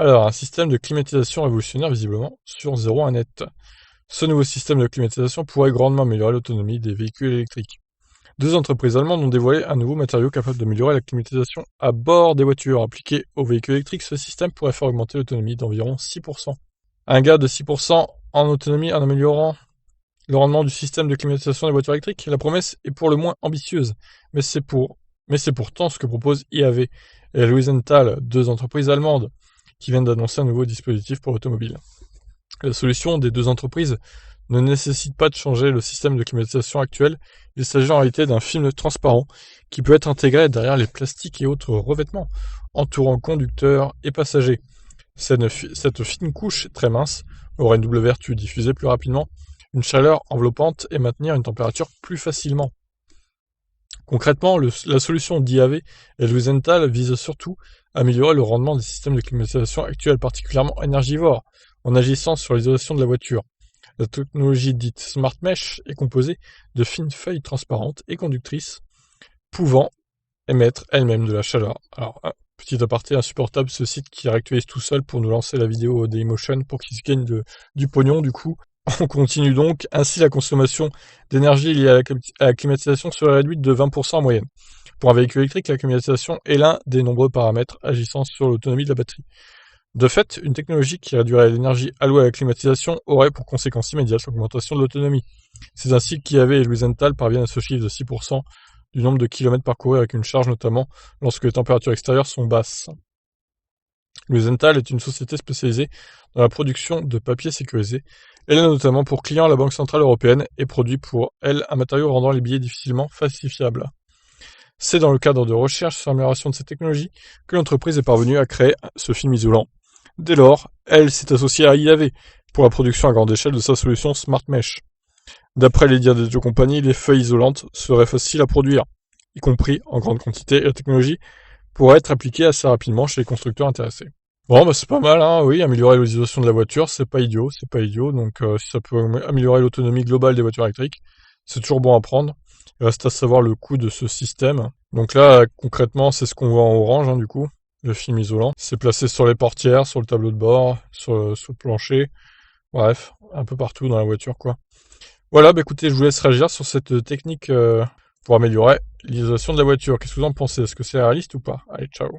Alors, un système de climatisation révolutionnaire visiblement sur 01 net. Ce nouveau système de climatisation pourrait grandement améliorer l'autonomie des véhicules électriques. Deux entreprises allemandes ont dévoilé un nouveau matériau capable d'améliorer la climatisation à bord des voitures. Appliqué aux véhicules électriques, ce système pourrait faire augmenter l'autonomie d'environ 6%. Un gain de 6% en autonomie en améliorant le rendement du système de climatisation des voitures électriques. La promesse est pour le moins ambitieuse, mais c'est pourtant ce que propose IAV et Luisenthal, deux entreprises allemandes, qui viennent d'annoncer un nouveau dispositif pour l'automobile. La solution des deux entreprises ne nécessite pas de changer le système de climatisation actuel, il s'agit en réalité d'un film transparent qui peut être intégré derrière les plastiques et autres revêtements, entourant conducteurs et passagers. Cette fine couche très mince aura une double vertu: diffuser plus rapidement une chaleur enveloppante et maintenir une température plus facilement. Concrètement, la solution d'IAV et Luisenthal vise surtout à améliorer le rendement des systèmes de climatisation actuels, particulièrement énergivores, en agissant sur l'isolation de la voiture. La technologie dite Smart Mesh est composée de fines feuilles transparentes et conductrices, pouvant émettre elles-mêmes de la chaleur. Alors, petit aparté insupportable, ce site qui réactualise tout seul pour nous lancer la vidéo Dailymotion pour qu'ils se gagnent du pognon du coup. On continue donc. Ainsi, la consommation d'énergie liée à la climatisation serait réduite de 20% en moyenne. Pour un véhicule électrique, la climatisation est l'un des nombreux paramètres agissant sur l'autonomie de la batterie. De fait, une technologie qui réduirait l'énergie allouée à la climatisation aurait pour conséquence immédiate l'augmentation de l'autonomie. C'est ainsi qu'IAV et Luisenthal parviennent à ce chiffre de 6% du nombre de kilomètres parcourus avec une charge, notamment lorsque les températures extérieures sont basses. Luisenthal est une société spécialisée dans la production de papier sécurisé. Elle a notamment pour client la Banque Centrale Européenne et produit pour elle un matériau rendant les billets difficilement falsifiables. C'est dans le cadre de recherche sur l'amélioration de cette technologie que l'entreprise est parvenue à créer ce film isolant. Dès lors, elle s'est associée à IAV pour la production à grande échelle de sa solution Smart Mesh. D'après les dires des deux compagnies, les feuilles isolantes seraient faciles à produire, y compris en grande quantité, et la technologie pourrait être appliquée assez rapidement chez les constructeurs intéressés. Bon, bah c'est pas mal, hein, oui, améliorer l'isolation de la voiture, c'est pas idiot, donc si ça peut améliorer l'autonomie globale des voitures électriques, c'est toujours bon à prendre. Il reste à savoir le coût de ce système. Donc là, concrètement, c'est ce qu'on voit en orange, hein, du coup, le film isolant. C'est placé sur les portières, sur le tableau de bord, sur le plancher, bref, un peu partout dans la voiture, quoi. Voilà, bah écoutez, je vous laisse réagir sur cette technique pour améliorer l'isolation de la voiture. Qu'est-ce que vous en pensez? Est-ce que c'est réaliste ou pas? Allez, ciao.